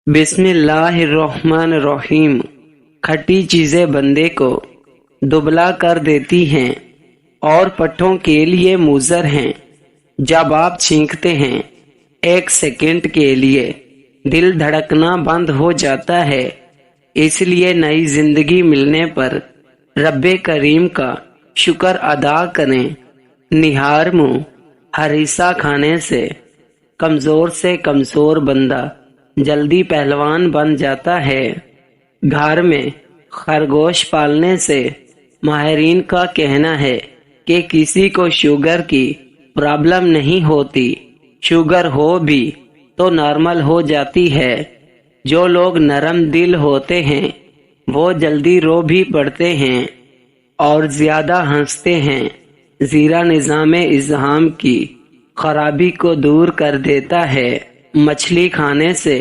بسم اللہ الرحمن الرحیم۔ کھٹی چیزیں بندے کو دبلا کر دیتی ہیں اور پٹھوں کے لیے مضر ہیں۔ جب آپ چھینکتے ہیں ایک سیکنڈ کے لیے دل دھڑکنا بند ہو جاتا ہے۔ اس لیے نئی زندگی ملنے پر رب کریم کا شکر ادا کریں۔ نہار منہ ہریسہ کھانے سے کمزور بندہ جلدی پہلوان بن جاتا ہے۔ گھر میں خرگوش پالنے سے ماہرین کا کہنا ہے کہ کسی کو شوگر کی پرابلم نہیں ہوتی، شوگر ہو بھی تو نارمل ہو جاتی ہے۔ جو لوگ نرم دل ہوتے ہیں وہ جلدی رو بھی پڑتے ہیں اور زیادہ ہنستے ہیں۔ زیرہ نظام اذہان کی خرابی کو دور کر دیتا ہے۔ مچھلی کھانے سے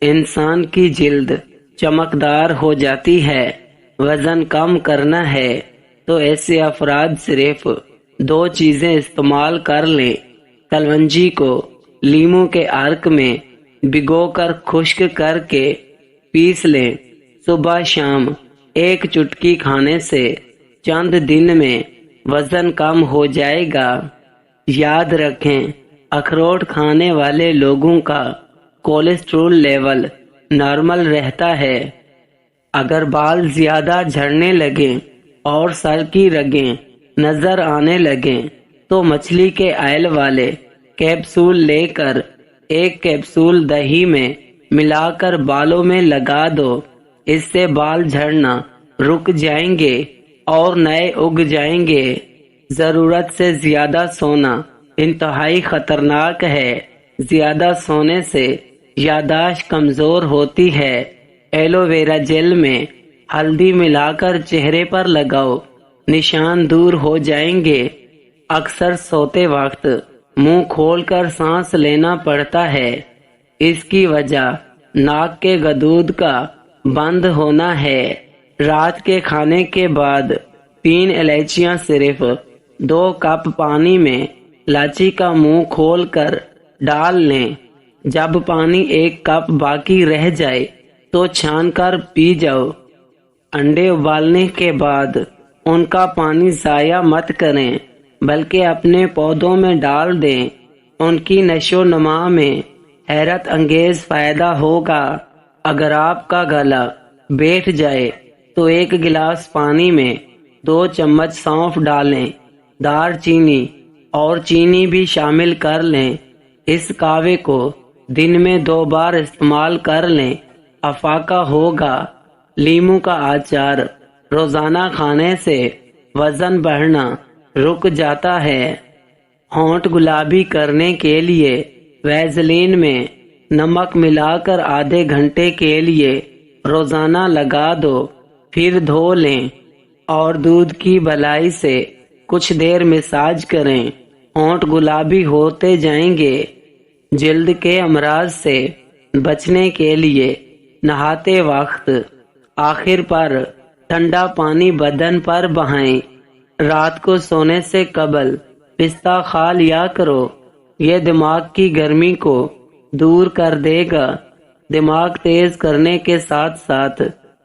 انسان کی جلد چمکدار ہو جاتی ہے۔ وزن کم کرنا ہے تو ایسے افراد صرف 2 چیزیں استعمال کر لیں۔ کلونجی کو لیموں کے عرق میں بھگو کر خشک کر کے پیس لیں۔ صبح شام 1 چٹکی کھانے سے چند دن میں وزن کم ہو جائے گا۔ یاد رکھیں، اخروٹ کھانے والے لوگوں کا کولیسٹرول لیول نارمل رہتا ہے۔ اگر بال زیادہ جھڑنے لگیں اور سر کی رگیں نظر آنے لگیں تو مچھلی کے آئل والے کیپسول لے کر 1 کیپسول دہی میں ملا کر بالوں میں لگا دو۔ اس سے بال جھڑنا رک جائیں گے اور نئے اگ جائیں گے۔ ضرورت سے زیادہ سونا انتہائی خطرناک ہے۔ زیادہ سونے سے یادداشت کمزور ہوتی ہے۔ ایلو ویرا جیل میں ہلدی ملا کر چہرے پر لگاؤ، نشان دور ہو جائیں گے۔ اکثر سوتے وقت منہ کھول کر سانس لینا پڑتا ہے۔ اس کی وجہ ناک کے گدود کا بند ہونا ہے۔ رات کے کھانے کے بعد 3 الائچیاں صرف 2 کپ پانی میں لاچی کا منہ کھول کر ڈال لیں۔ جب پانی 1 کپ باقی رہ جائے تو چھان کر پی جاؤ۔ انڈے ابالنے کے بعد ان کا پانی ضائع مت کریں بلکہ اپنے پودوں میں ڈال دیں۔ ان کی نشو و نما میں حیرت انگیز فائدہ ہوگا۔ اگر آپ کا گلا بیٹھ جائے تو 1 گلاس پانی میں 2 چمچ سونف ڈالیں۔ دار چینی اور چینی بھی شامل کر لیں۔ اس قہوے کو دن میں 2 بار استعمال کر لیں، افاقہ ہوگا۔ لیموں کا اچار روزانہ کھانے سے وزن بڑھنا رک جاتا ہے۔ ہونٹ گلابی کرنے کے لیے ویزلین میں نمک ملا کر آدھے گھنٹے کے لیے روزانہ لگا دو، پھر دھو لیں اور دودھ کی بلائی سے کچھ دیر مساج کریں۔ ہونٹ گلابی ہوتے جائیں گے۔ جلد کے امراض سے بچنے کے لیے نہاتے وقت آخر پر ٹھنڈا پانی بدن پر بہائیں۔ رات کو سونے سے قبل پستہ کھا لیا کرو، یہ دماغ کی گرمی کو دور کر دے گا۔ دماغ تیز کرنے کے ساتھ ساتھ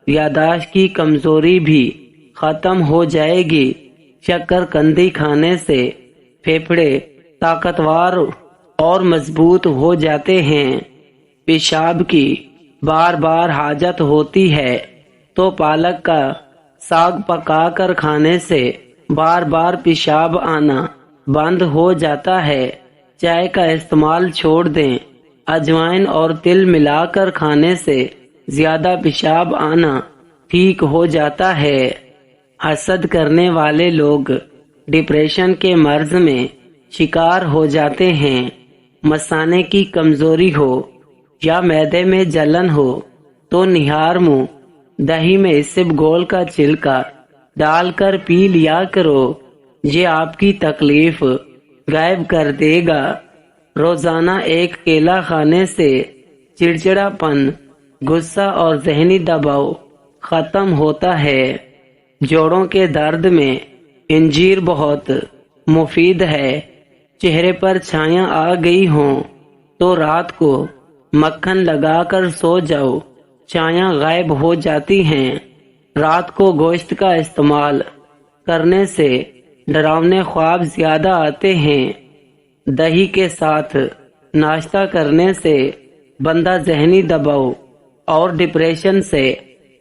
یادداشت کی کمزوری بھی ختم ہو جائے گی۔ شکر قندی کھانے سے پھیپھڑے طاقتور اور مضبوط ہو جاتے ہیں۔ پیشاب کی بار بار حاجت ہوتی ہے تو پالک کا ساگ پکا کر کھانے سے بار بار پیشاب آنا بند ہو جاتا ہے۔ چائے کا استعمال چھوڑ دیں۔ اجوائن اور تل ملا کر کھانے سے زیادہ پیشاب آنا ٹھیک ہو جاتا ہے۔ حسد کرنے والے لوگ ڈپریشن کے مرض میں شکار ہو جاتے ہیں۔ مثانے کی کمزوری ہو یا معدے میں جلن ہو تو نہار منہ دہی میں اسبگول کا چھلکا ڈال کر پی لیا کرو، یہ آپ کی تکلیف غائب کر دے گا۔ روزانہ 1 کیلا کھانے سے چڑچڑا پن، غصہ اور ذہنی دباؤ ختم ہوتا ہے۔ جوڑوں کے درد میں انجیر بہت مفید ہے۔ چہرے پر چھائیاں آ گئی ہوں تو رات کو مکھن لگا کر سو جاؤ، چایاں غائب ہو جاتی ہیں۔ رات کو گوشت کا استعمال کرنے سے ڈراؤنے خواب زیادہ آتے ہیں۔ دہی کے ساتھ ناشتہ کرنے سے بندہ ذہنی دباؤ اور ڈپریشن سے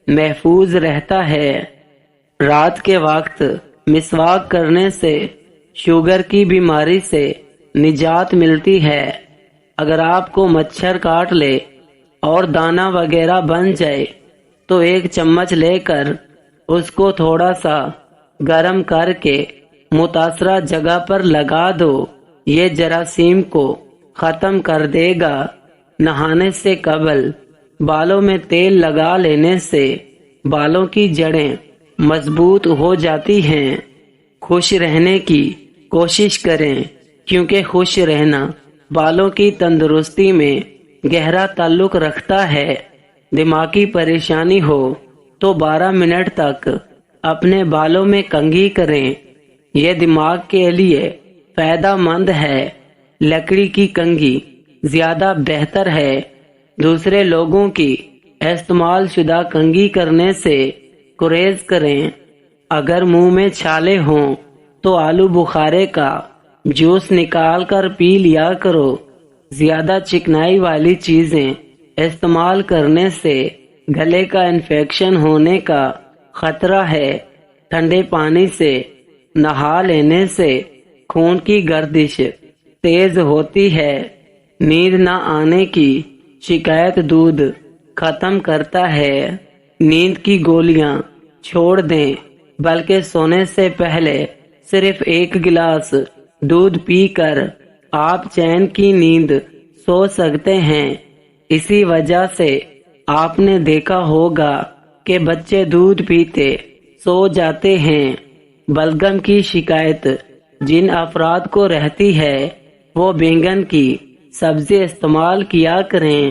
محفوظ رہتا ہے۔ رات کے وقت مسواک کرنے سے شوگر کی بیماری سے نجات ملتی ہے۔ اگر آپ کو مچھر کاٹ لے اور دانہ وغیرہ بن جائے تو ایک چمچ لے کر اس کو تھوڑا سا گرم کر کے متاثرہ جگہ پر لگا دو، یہ جراثیم کو ختم کر دے گا۔ نہانے سے قبل بالوں میں تیل لگا لینے سے بالوں کی جڑیں مضبوط ہو جاتی ہیں۔ خوش رہنے کی کوشش کریں، کیونکہ خوش رہنا بالوں کی تندرستی میں گہرا تعلق رکھتا ہے۔ دماغی پریشانی ہو تو 12 منٹ تک اپنے بالوں میں کنگھی کریں، یہ دماغ کے لیے فائدہ مند ہے۔ لکڑی کی کنگھی زیادہ بہتر ہے۔ دوسرے لوگوں کی استعمال شدہ کنگھی کرنے سے گریز کریں۔ اگر منہ میں چھالے ہوں تو آلو بخارے کا جوس نکال کر پی لیا کرو۔ زیادہ چکنائی والی چیزیں استعمال کرنے سے گلے کا انفیکشن ہونے کا خطرہ ہے۔ ٹھنڈے پانی سے نہا لینے سے خون کی گردش تیز ہوتی ہے۔ نیند نہ آنے کی شکایت دودھ ختم کرتا ہے۔ نیند کی گولیاں چھوڑ دیں، بلکہ سونے سے پہلے صرف 1 گلاس دودھ پی کر آپ چین کی نیند سو سکتے ہیں۔ اسی وجہ سے آپ نے دیکھا ہوگا کہ بچے دودھ پیتے سو جاتے ہیں۔ بلغم کی شکایت جن افراد کو رہتی ہے وہ بینگن کی سبزی استعمال کیا کریں۔